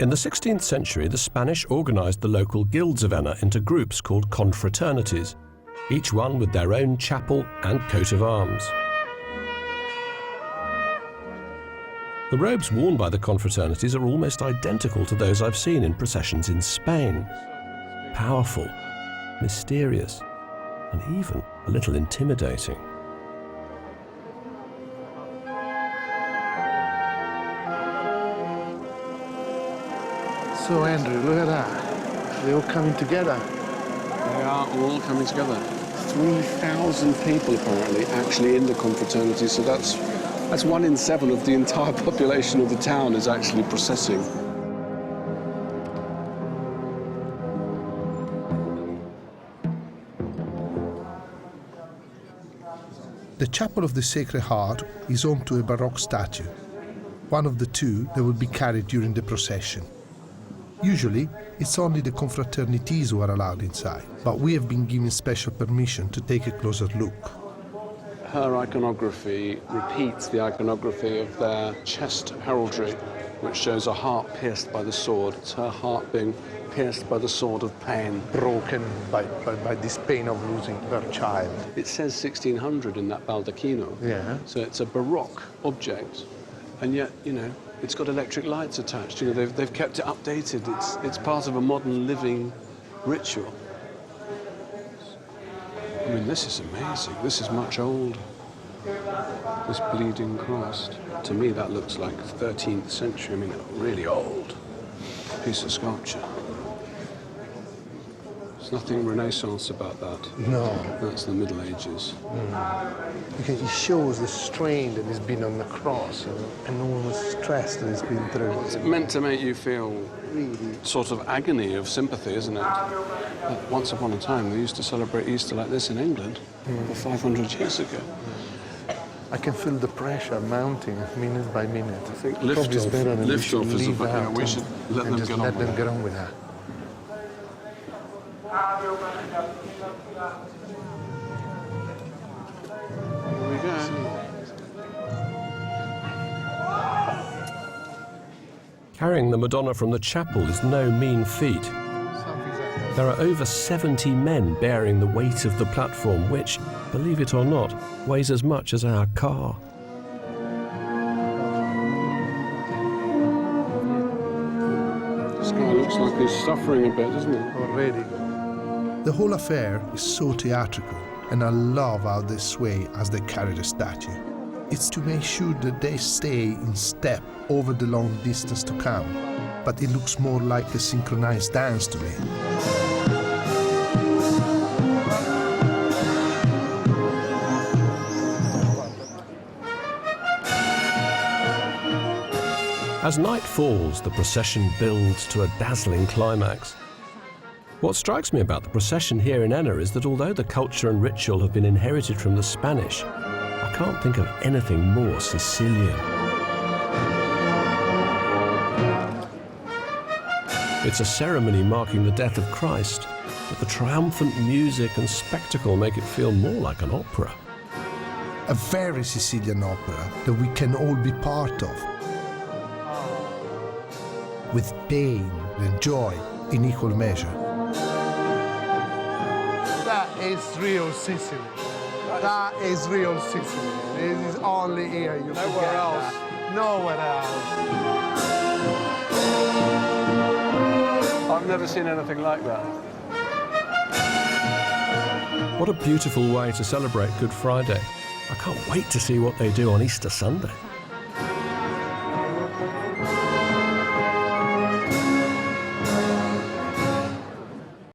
In the 16th century, the Spanish organised the local guilds of Enna into groups called confraternities, each one with their own chapel and coat of arms. The robes worn by the confraternities are almost identical to those I've seen in processions in Spain. Powerful, mysterious, and even a little intimidating. So, Andrew, look at that. They're all coming together. They are all coming together. 3,000 people, apparently, actually in the confraternity, so that's 1 in 7 of the entire population of the town is actually processing. The Chapel of the Sacred Heart is home to a Baroque statue, one of the 2 that will be carried during the procession. Usually, it's only the confraternities who are allowed inside, but we have been given special permission to take a closer look. Her iconography repeats the iconography of their chest heraldry, which shows a heart pierced by the sword. It's her heart being pierced by the sword of pain. Broken by this pain of losing her child. It says 1600 in that baldacchino. Yeah. So it's a Baroque object, and yet, you know, it's got electric lights attached. You know, they've kept it updated. It's part of a modern living ritual. I mean, this is amazing. This is much older. This bleeding cross. To me, that looks like 13th century. I mean, a really old piece of sculpture. There's nothing Renaissance about that. No. That's the Middle Ages. Because it shows the strain that has been on the cross and enormous stress that has been through. It's meant to make you feel Really? sort of agony of sympathy, isn't it? Once upon a time, they used to celebrate Easter like this in England, 500 years ago. I can feel the pressure mounting minute by minute. I think Probably it's better than we should lift-off is leave about, out we should let them just get on let with them it. get on with that. Here we go. Carrying the Madonna from the chapel is no mean feat. There are over 70 men bearing the weight of the platform, which, believe it or not, weighs as much as our car. This guy looks like he's suffering a bit, doesn't he? Already. The whole affair is so theatrical, and I love how they sway as they carry the statue. It's to make sure that they stay in step over the long distance to come, but it looks more like a synchronized dance to me. As night falls, the procession builds to a dazzling climax. What strikes me about the procession here in Enna is that although the culture and ritual have been inherited from the Spanish, I can't think of anything more Sicilian. It's a ceremony marking the death of Christ, but the triumphant music and spectacle make it feel more like an opera. A very Sicilian opera that we can all be part of, with pain and joy in equal measure. That is real Sicily. That is real Sicily. It is only here you can get else. That. Nowhere else. I've never seen anything like that. What a beautiful way to celebrate Good Friday. I can't wait to see what they do on Easter Sunday.